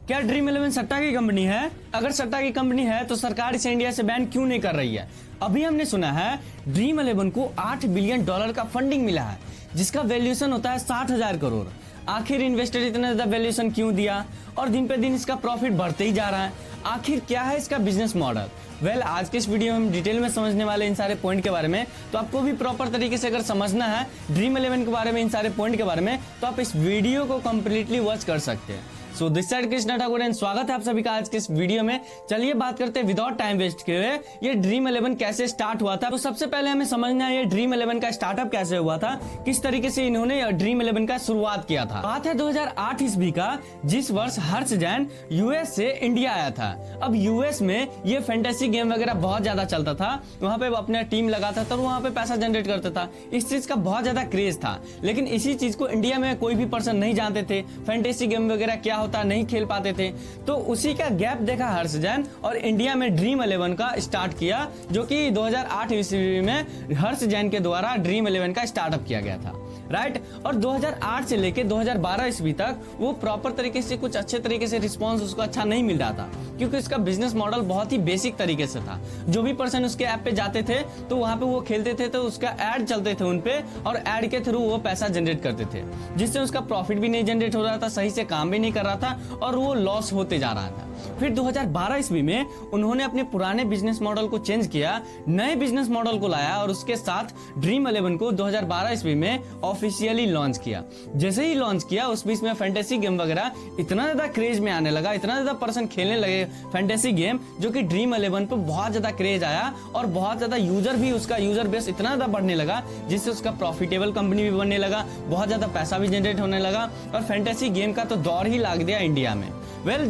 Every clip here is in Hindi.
क्या ड्रीम 11 सट्टा की कंपनी है? अगर सट्टा की कंपनी है तो सरकार इसे इंडिया से बैन क्यों नहीं कर रही है? अभी हमने सुना है ड्रीम 11 को $8 बिलियन का फंडिंग मिला है, जिसका वैल्यूएशन होता है 60,000 करोड़। आखिर इन्वेस्टर इतना ज्यादा वैल्यूएशन क्यों दिया और दिन पे दिन इसका प्रॉफिट बढ़ते ही जा रहा है? आखिर क्या है इसका बिजनेस मॉडल? आज के इस वीडियो में हम डिटेल में समझने वाले इन सारे पॉइंट के बारे में। तो आपको भी प्रॉपर तरीके से अगर समझना है ड्रीम 11 के बारे में, इन सारे पॉइंट के बारे में, तो आप इस वीडियो को कंप्लीटली वॉच कर सकते हैं। So this side Krishna Thakur and स्वागत है आप सभी का आज के इस वीडियो में। चलिए बात करते हैं विदाउट टाइम वेस्ट किए हुए ये ड्रीम 11 कैसे स्टार्ट हुआ था। तो सबसे पहले हमें समझना है ये ड्रीम 11 का स्टार्टअप कैसे हुआ था, किस तरीके से इन्होंने ड्रीम 11 का शुरुआत किया था। बात है 2008 ईस्वी का, जिस वर्ष हर्ष जैन यूएस से इंडिया आया था। अब यूएस में ये फैंटेसी गेम वगैरह बहुत ज्यादा चलता था, वहां पे वो अपना टीम लगाता था, वहां पे पैसा जनरेट करता था। इस चीज का बहुत ज्यादा क्रेज था, लेकिन इसी चीज को इंडिया में कोई भी पर्सन नहीं जानते थे। फैंटेसी गेम वगैरह क्या होता है नहीं खेल पाते थे। तो उसी का गैप देखा हर्ष जैन और इंडिया में ड्रीम 11 का स्टार्ट किया, जो कि 2008 ईस्वी में हर्ष जैन के द्वारा ड्रीम 11 का स्टार्टअप किया गया था, राइट। और 2008 से लेके 2012 ईस्वी तक वो प्रॉपर तरीके से कुछ अच्छे तरीके से रिस्पॉन्स उसको अच्छा नहीं मिल रहा था, क्योंकि इसका बिजनेस मॉडल बहुत ही बेसिक तरीके से था। जो भी पर्सन उसके ऐप पे जाते थे तो वहां पे वो खेलते थे, तो उसका ऐड चलते थे उनपे और ऐड के थ्रू वो पैसा जनरेट करते थे, जिससे उसका प्रॉफिट भी नहीं जनरेट हो रहा था, सही से काम भी नहीं कर रहा था और वो लॉस होते जा रहा था। फिर 2012 ईस्वी में उन्होंने अपने पुराने बिजनेस मॉडल को चेंज किया, नए बिजनेस मॉडल को लाया और उसके साथ ड्रीम 11 को 2012 ईस्वी में ऑफिशियली लॉन्च किया। जैसे ही लॉन्च किया उस बीच में फैंटेसी गेम वगैरह इतना ज्यादा क्रेज में आने लगा, इतना ज्यादा पर्सन खेलने लगे फैंटेसी गेम, जो कि ड्रीम 11 पे बहुत ज्यादा क्रेज आया और बहुत ज्यादा यूजर भी, उसका यूजर बेस इतना ज्यादा बढ़ने लगा, जिससे उसका प्रॉफिटेबल कंपनी भी बनने लगा, बहुत ज्यादा पैसा भी जनरेट होने लगा और फैंटेसी गेम का तो दौर ही लाग दिया इंडिया में।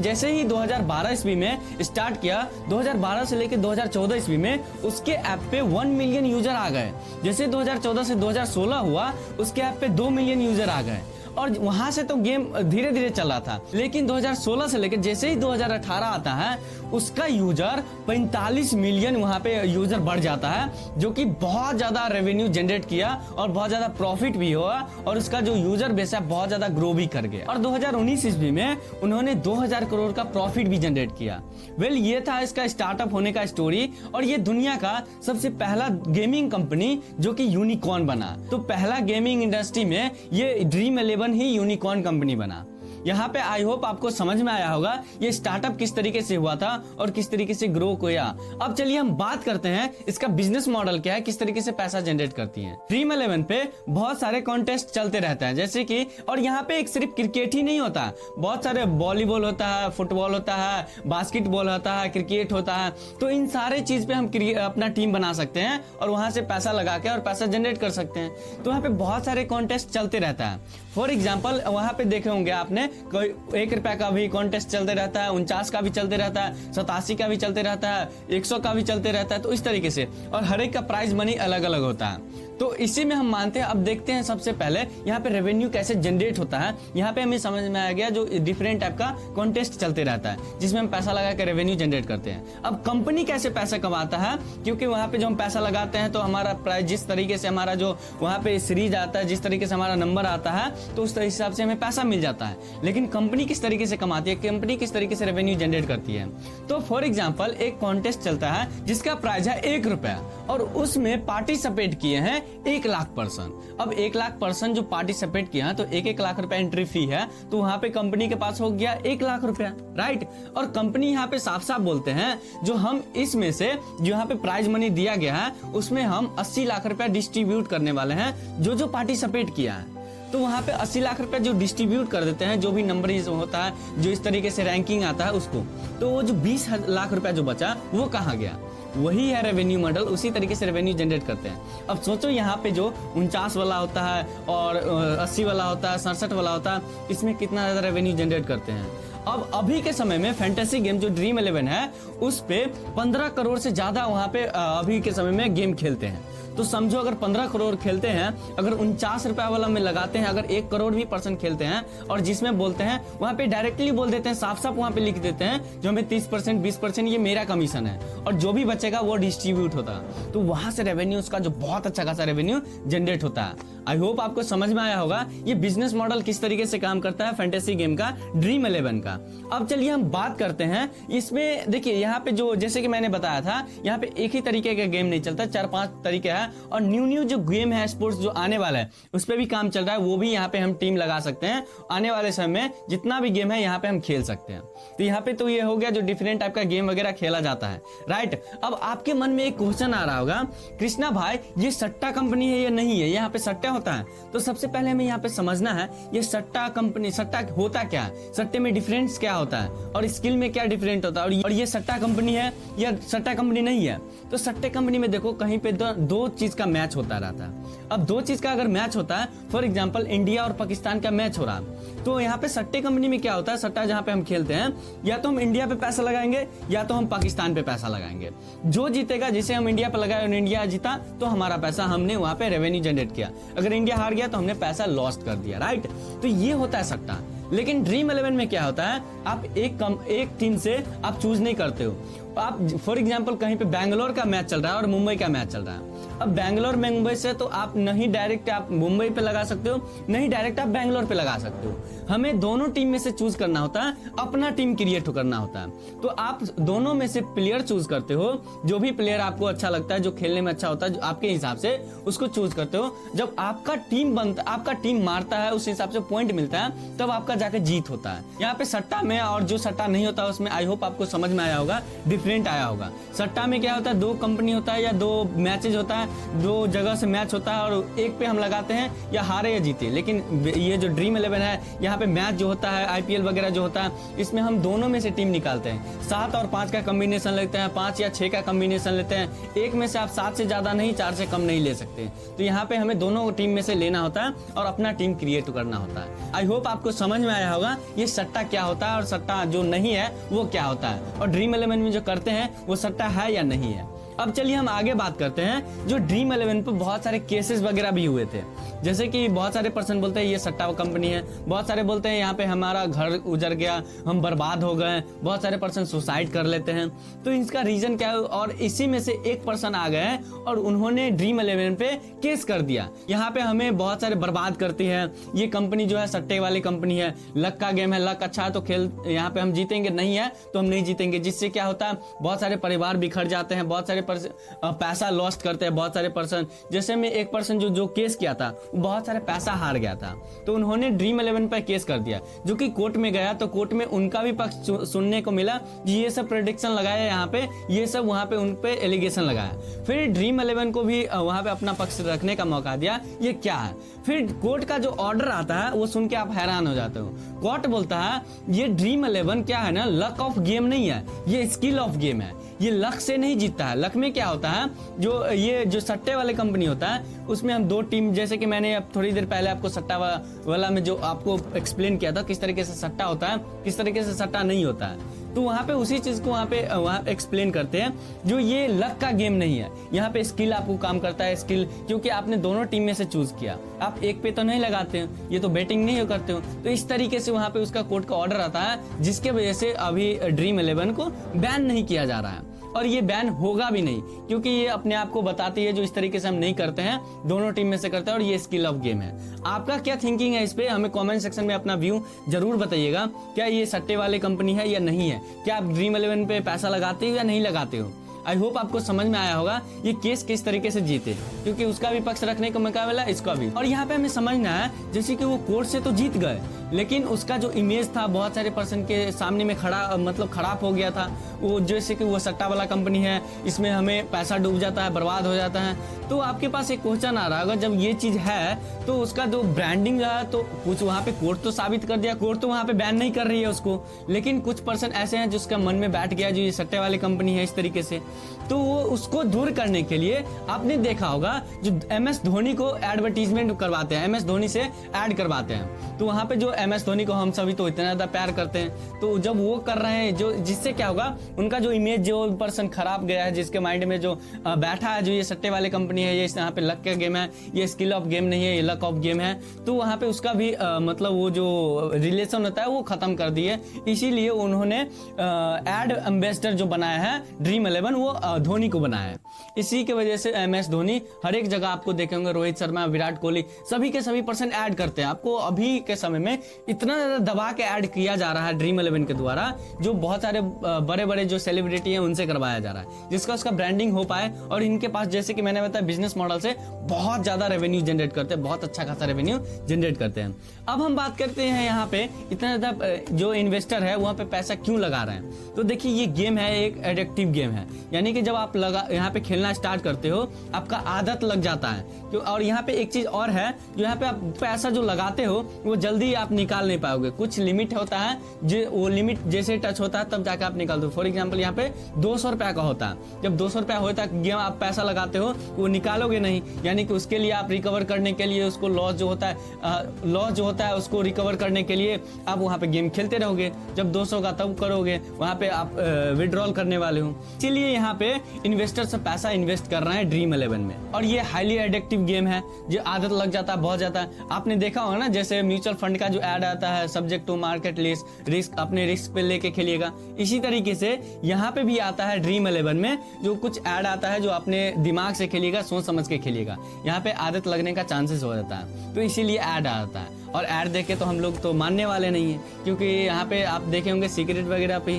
जैसे ही 2012 ईस्वी में स्टार्ट किया, 2012 से लेकर 2014 ईस्वी में उसके ऐप पे 1 मिलियन यूजर आ गए। जैसे 2014 से 2016 हुआ, उसके ऐप पे 2 मिलियन यूजर आ गए और वहां से तो गेम धीरे धीरे चला था। लेकिन 2016 से लेकर जैसे ही 2018 आता है, उसका यूजर 45 मिलियन वहां पे यूजर बढ़ जाता है, जो कि बहुत ज्यादा रेवेन्यू जनरेट किया और बहुत ज्यादा प्रॉफिट भी हुआ और उसका जो यूजर बेस है बहुत ज्यादा ग्रो भी कर गया। और 2019 ईस्वी में उन्होंने 2000 करोड़ का प्रॉफिट भी जनरेट किया। ये था इसका स्टार्टअप होने का स्टोरी। और ये दुनिया का सबसे पहला गेमिंग कंपनी जो कि यूनिकॉर्न बना। तो पहला गेमिंग इंडस्ट्री में ये ड्रीम 11 ही यूनिकॉर्न कंपनी बना। यहाँ पे आई होप आपको समझ में आया होगा ये स्टार्टअप किस तरीके से हुआ था और किस तरीके से ग्रो किया। अब चलिए हम बात करते हैं इसका बिजनेस मॉडल क्या है, किस तरीके से पैसा जनरेट करती है। ड्रीम 11 पे बहुत सारे कॉन्टेस्ट चलते रहते हैं, जैसे कि, और यहाँ पे एक सिर्फ क्रिकेट ही नहीं होता, बहुत सारे वॉलीबॉल होता है, फुटबॉल होता है, बास्केटबॉल होता है, क्रिकेट होता है। तो इन सारे चीज पे हम अपना टीम बना सकते हैं और वहां से पैसा लगा के और पैसा जनरेट कर सकते हैं। तो वहाँ पे बहुत सारे कॉन्टेस्ट चलते रहता है। फॉर एग्जाम्पल वहां पे देखे होंगे आपने, कोई 1 रुपए का भी कॉन्टेस्ट चलते रहता है, 49 का भी चलते रहता है, 87 का भी चलते रहता है, 100 का भी चलते रहता है। तो इस तरीके से, और हर एक का प्राइस मनी अलग अलग होता है। तो इसी में हम मानते हैं। अब देखते हैं सबसे पहले यहाँ पे रेवेन्यू कैसे जनरेट होता है। यहाँ पे हमें समझ में आ गया जो डिफरेंट टाइप का कॉन्टेस्ट चलते रहता है, जिसमें हम पैसा लगा कर रेवेन्यू जनरेट करते हैं। अब कंपनी कैसे पैसा कमाता है, क्योंकि वहाँ पे जो हम पैसा लगाते हैं तो हमारा प्राइस, जिस तरीके से हमारा जो वहाँ पे सीरीज आता है, जिस तरीके से हमारा नंबर आता है, तो उस हिसाब से हमें पैसा मिल जाता है। लेकिन कंपनी किस तरीके से कमाती है, कंपनी किस तरीके से रेवेन्यू जनरेट करती है। तो फॉर एग्जाम्पल एक कॉन्टेस्ट चलता है जिसका प्राइस है 1 रुपया और उसमें पार्टिसिपेट किए हैं 1 लाख पर्सन। अब 1 लाख पर्सन जो पार्टिसिपेट किया है, तो 1 लाख रुपया एंट्री फी है, तो वहां पे कंपनी के पास हो गया 1 लाख रुपया, राइट। और कंपनी यहाँ पे साफ साफ बोलते हैं जो हम इसमें से जो यहाँ पे प्राइज मनी दिया गया है उसमें हम 80 लाख रुपया डिस्ट्रीब्यूट करने वाले हैं जो पार्टिसिपेट किया है। तो वहां पे 80 लाख रुपया जो डिस्ट्रीब्यूट कर देते हैं, जो भी नंबर होता है, जो इस तरीके से रैंकिंग आता है उसको। तो वो जो 20 लाख रुपया जो बचा वो कहाँ गया, वही है रेवेन्यू मॉडल। उसी तरीके से रेवेन्यू जनरेट करते हैं। अब सोचो यहाँ पे जो 49 वाला होता है और 80 वाला होता है, 67 वाला होता है, इसमें कितना ज्यादा रेवेन्यू जनरेट करते हैं। अब अभी के समय में फैंटेसी गेम जो ड्रीम 11 है उस पे 15 करोड़ से ज्यादा वहां पे अभी के समय में गेम खेलते हैं। तो समझो अगर 15 करोड़ खेलते हैं, अगर 49 रुपए वाला में लगाते हैं, अगर 1 करोड़ भी पर्सन खेलते हैं और जिसमें बोलते हैं वहां पे डायरेक्टली बोल देते हैं, साफ साफ वहां पे लिख देते हैं जो हमें 30% 20% ये मेरा कमीशन है और जो भी बचेगा वो डिस्ट्रीब्यूट होता है। तो वहां से रेवेन्यू उसका जो बहुत अच्छा खासा रेवेन्यू जनरेट होता है। आई होप आपको समझ में आया होगा ये बिजनेस मॉडल किस तरीके से काम करता है फैंटेसी गेम का, ड्रीम 11 का। अब चलिए हम बात करते हैं इसमें। देखिए यहाँ पे जो जैसे कि मैंने बताया था, यहाँ पे एक ही तरीके का गेम नहीं चलता, 4-5 तरीके हैं और न्यू जो गेम है स्पोर्ट्स जो आने वाला है उस पर भी काम चल रहा है। वो भी यहाँ पे हम टीम लगा सकते हैं, आने वाले समय में जितना भी गेम है यहाँ पे हम खेल सकते हैं। तो यहाँ पे तो ये हो गया जो डिफरेंट टाइप का गेम वगैरह खेला जाता है, राइट। अब आपके मन में एक क्वेश्चन आ रहा होगा, कृष्णा भाई ये सट्टा कंपनी है या नहीं है, यहाँ पे सट्टा होता है? तो सबसे पहले हमें यहाँ पे समझना है ये सट्टा कंपनी, सट्टा होता क्या है, सट्टे में डिफरेंस क्या होता है और स्किल में क्या डिफरेंट होता है, और ये सट्टा कंपनी है या सट्टा कंपनी नहीं है। तो सट्टे कंपनी में देखो कहीं पे दो चीज का मैच होता रहता है। अब दो चीज का अगर मैच होता है, फॉर एग्जांपल इंडिया और पाकिस्तान का मैच हो रहा है, तो यहाँ पे सट्टे कंपनी में क्या होता है, सट्टा जहाँ पे हम खेलते हैं या तो हम इंडिया पे पैसा लगाएंगे या तो हम पाकिस्तान पे पैसा लगाएंगे। जो जीतेगा, जिसे हम इंडिया पे लगाए और इंडिया जीता तो हमारा पैसा हमने वहां पे रेवेन्यू जनरेट किया, अगर इंडिया हार गया तो हमने पैसा लॉस्ट कर दिया, राइट। तो ये होता है सट्टा। लेकिन ड्रीम 11 में क्या होता है, आप एक टीम से आप चूज नहीं करते हो। आप फॉर एग्जांपल कहीं पे बैंगलोर का मैच चल रहा है और मुंबई का मैच चल रहा है, अब बैंगलोर में मुंबई से तो आप नहीं डायरेक्ट आप मुंबई पे लगा सकते हो, नहीं डायरेक्ट आप बैंगलोर पे लगा सकते हो। हमें दोनों टीम में से चूज करना होता है, अपना टीम क्रिएट करना होता है। तो आप दोनों में से प्लेयर चूज करते हो, जो भी प्लेयर आपको अच्छा लगता है, जो खेलने में अच्छा होता है, जो आपके हिसाब से उसको चूज करते हो। जब आपका टीम बनता, आपका टीम मारता है, उस हिसाब से पॉइंट मिलता है, तब आपका जाकर जीत होता है। यहाँ पे सट्टा में और जो सट्टा नहीं होता उसमें आई होप आपको समझ में आया होगा, डिफरेंट आया होगा। सट्टा में क्या होता है, 2 कंपनी होता है या 2 मैचेज होता है, 2 जगह से मैच होता है और एक पे हम लगाते हैं या हारे या जीते। लेकिन ये जो ड्रीम 11 है, यहाँ पे मैच जो होता है, आईपीएल वगैरह जो होता है, इसमें हम दोनों में से टीम निकालते हैं। 7 और 5 का कॉम्बिनेशन लेते हैं, 5 या 6 का कॉम्बिनेशन लेते हैं। एक में से आप 7 से ज्यादा नहीं, 4 से कम नहीं ले सकते। तो यहाँ पे हमें दोनों टीम में से लेना होता है और अपना टीम क्रिएट करना होता है। आई होप आपको समझ में आया होगा ये सट्टा क्या होता है और सट्टा जो नहीं है वो क्या होता है, और ड्रीम 11 में जो करते हैं वो सट्टा है या नहीं है। अब चलिए हम आगे बात करते हैं। जो ड्रीम 11 पे बहुत सारे केसेस वगैरह भी हुए थे, जैसे कि बहुत सारे पर्सन बोलते हैं ये सट्टा कंपनी है, बहुत सारे बोलते हैं यहाँ पे हमारा घर उजड़ गया, हम बर्बाद हो गए, बहुत सारे पर्सन सुसाइड कर लेते हैं। तो इसका रीजन क्या है, और इसी में से एक पर्सन आ गए और उन्होंने ड्रीम 11 पे केस कर दिया। यहाँ पे हमें बहुत सारे बर्बाद करती है, ये कंपनी जो है सट्टे वाली कंपनी है, लक का गेम है, लक अच्छा है तो खेल, यहाँ पे हम जीतेंगे, नहीं है तो हम नहीं जीतेंगे। जिससे क्या होता है, बहुत सारे परिवार बिखर जाते हैं, बहुत सारे पैसा लॉस्ट करते हैं बहुत सारे पर्सन। जैसे में एक पर्सन जो केस किया था बहुत सारे पैसा हार गया था, तो उन्होंने ड्रीम 11 पर केस कर दिया, जो कि कोर्ट में गया। तो कोर्ट में उनका भी पक्ष सुनने को मिला, ये सब प्रेडिक्शन लगाया यहाँ पे, ये सब वहां पे उन पे एलिगेशन लगाया। फिर ड्रीम 11 को भी वहां पे अपना पक्ष रखने का मौका दिया, ये क्या है। फिर कोर्ट का जो ऑर्डर आता है वो सुन के आप हैरान हो जाते हो। कोर्ट बोलता है ये ड्रीम 11 क्या है ना, लक ऑफ गेम नहीं है, ये स्किल ऑफ गेम है, ये लक से नहीं जीतता है। लक में क्या होता है, जो ये जो सट्टे वाले कंपनी होता है उसमें हम 2 टीम, जैसे कि मैंने अब थोड़ी देर पहले आपको सट्टा वाला में जो आपको एक्सप्लेन किया था किस तरीके से सट्टा होता है, किस तरीके से सट्टा नहीं होता है, तो वहाँ पे उसी चीज को वहाँ एक्सप्लेन करते हैं। जो ये लक का गेम नहीं है, यहाँ पे स्किल आपको काम करता है, स्किल, क्योंकि आपने दोनों टीम में से चूज किया, आप एक पे तो नहीं लगाते हो, ये तो बैटिंग नहीं करते हो। तो इस तरीके से वहाँ पे उसका कोर्ट का ऑर्डर आता है, जिसके वजह से अभी ड्रीम 11 को बैन नहीं किया जा रहा है, और ये बैन होगा भी नहीं, क्योंकि ये अपने आप को बताती है जो इस तरीके से हम नहीं करते हैं, दोनों टीम में से करते हैं, और ये स्किल ऑफ गेम है। आपका क्या थिंकिंग है इस पे, हमें कमेंट सेक्शन में अपना व्यू जरूर बताइएगा। क्या ये सट्टे वाले कंपनी है या नहीं है, क्या आप ड्रीम 11 पे पैसा लगाते हो या नहीं लगाते हो। आई होप आपको समझ में आया होगा ये केस किस तरीके से जीते, क्योंकि उसका भी पक्ष रखने का मौका मिला, इसका भी। और यहाँ पे हमें समझना है, जैसे कि वो कोर्ट से तो जीत गए, लेकिन उसका जो इमेज था बहुत सारे पर्सन के सामने में खराब हो गया था। वो जैसे कि वो सट्टा वाला कंपनी है, इसमें हमें पैसा डूब जाता है, बर्बाद हो जाता है। तो आपके पास एक क्वेश्चन आ रहा होगा, जब ये चीज है तो उसका जो ब्रांडिंग है, तो कुछ वहाँ पे कोर्ट तो साबित कर दिया, कोर्ट तो वहाँ पे बैन नहीं कर रही है उसको, लेकिन कुछ पर्सन ऐसे हैं जिसका मन में बैठ गया जो ये सट्टे वाली कंपनी है इस तरीके से। तो वो उसको दूर करने के लिए आपने देखा होगा जो MS धोनी को एडवर्टीजमेंट करवाते हैं, MS धोनी से ऐड करवाते हैं, तो वहाँ पे जो MS धोनी को हम सभी तो इतना ज्यादा प्यार करते हैं, तो जब वो कर रहे हैं जो जिससे क्या होगा, उनका जो इमेज जो पर्सन खराब गया है, जिसके माइंड में जो बैठा है जो ये सट्टे वाले कंपनी है, ये यहाँ पे लक का गेम है, ये स्किल ऑफ गेम नहीं है, ये लक ऑफ गेम है, तो वहाँ पे उसका भी मतलब वो जो रिलेशन होता है वो खत्म कर दिए। इसीलिए उन्होंने एड एम्बेसडर जो बनाया है ड्रीम 11 वो धोनी को बनाया है। इसी की वजह से MS धोनी हर एक जगह आपको देखे होंगे, रोहित शर्मा, विराट कोहली, सभी के सभी पर्सन ऐड करते हैं। आपको अभी के समय में इतना ज्यादा दबा के ऐड किया जा रहा है ड्रीम 11 के द्वारा, जो बहुत सारे बड़े बड़े जो सेलिब्रिटी हैं उनसे करवाया जा रहा है, जिसका उसका ब्रांडिंग हो पाए। और इनके पास जैसे कि मैंने बताया बिजनेस मॉडल से बहुत ज्यादा रेवेन्यू जनरेट करते हैं, बहुत अच्छा खासा रेवेन्यू जनरेट करते हैं। अब हम बात करते हैं यहाँ पे इतना ज्यादा जो इन्वेस्टर है वहाँ पे पैसा क्यों लगा रहे हैं। तो देखिए ये गेम है एक एडिक्टिव गेम है, यानी कि जब आप यहाँ पे खेलना स्टार्ट करते हो आपका आदत लग जाता है। और यहाँ पे एक चीज और है, जो यहाँ पे आप पैसा जो लगाते हो वो जल्दी आप निकाल नहीं पाओगे, कुछ लिमिट होता है, जो वो लिमिट जैसे टच होता है तब जाकर आप निकालते हो। फॉर एग्जाम्पल यहाँ पे 200 रुपया का होता है, जब 200 रुपया होता है गेम आप पैसा लगाते हो वो निकालोगे नहीं, यानी कि उसके लिए आप रिकवर करने के लिए उसको लॉस जो होता है उसको रिकवर करने के लिए आप वहाँ पे गेम खेलते रहोगे। जब 200 का तब करोगे, वहाँ पे आप विड्रॉल करने वाले हो। इसीलिए यहाँ पे इन्वेस्टर से पैसा इन्वेस्ट कर रहे हैं ड्रीम 11 में, और ये हाईली एडिक्टिव गेम है, जो आदत लग जाता है बहुत ज्यादा। आपने देखा होगा ना, जैसे म्यूचुअल फंड का जो ऐड आता है, सब्जेक्ट टू मार्केट रिस्क, अपने रिस्क पे लेके खेलिएगा, इसी तरीके से यहाँ पे भी आता है ड्रीम 11 में, जो कुछ ऐड आता है जो अपने दिमाग से खेलिएगा, सोच समझ के खेलिएगा, यहाँ पे आदत लगने का चांसेस हो जाता है, तो इसीलिए ऐड आता है। और ऐड देखे तो हम लोग तो मानने वाले नहीं है, क्योंकि यहाँ पे आप देखे होंगे सिगरेट वगैरह पे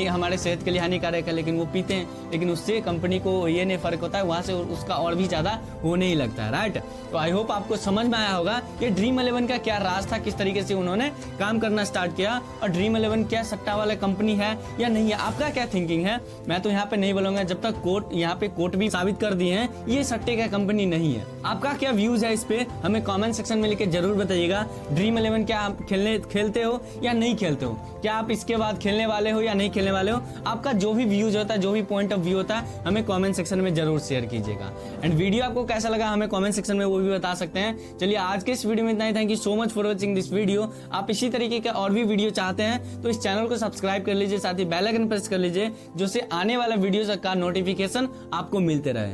हमारे सेहत के लिए हानिकारक है, लेकिन वो पीते हैं, लेकिन उससे कंपनी को ये नहीं फर्क होता है, वहां से उसका और भी ज्यादा होने ही लगता है, राइट। तो आई होप आपको समझ में आया होगा ये ड्रीम 11 का क्या राज था, किस तरीके से उन्होंने काम करना स्टार्ट किया, और ड्रीम 11 क्या सट्टा वाला कंपनी है या नहीं है। आपका क्या थिंकिंग है? मैं तो यहाँ पे नहीं बोलूंगा, जब तक कोर्ट भी साबित कर दिए हैं ये सट्टे का कंपनी नहीं है। आपका क्या व्यूज है इस पे, हमें कॉमेंट सेक्शन में लिख के जरूर बताइएगा। ड्रीम 11 क्या आप खेलते हो या नहीं खेलते हो, क्या आप इसके बाद खेलने वाले हो या नहीं खेलने वाले हो? आपका जो भी व्यूज होता है, जो भी पॉइंट ऑफ व्यू होता है, हमें कमेंट सेक्शन में जरूर शेयर कीजिएगा। एंड वीडियो आपको कैसा लगा हमें कमेंट सेक्शन में वो भी बता सकते हैं। चलिए आज के इस वीडियो में इतना ही। Thank you so much for watching this video. आप इसी तरीके के और भी वीडियो चाहते हैं तो इस चैनल को सब्सक्राइब कर लीजिए, साथ ही बेल आइकन प्रेस कर लीजिए, जिससे आने वाला वीडियो का नोटिफिकेशन आपको मिलते रहे।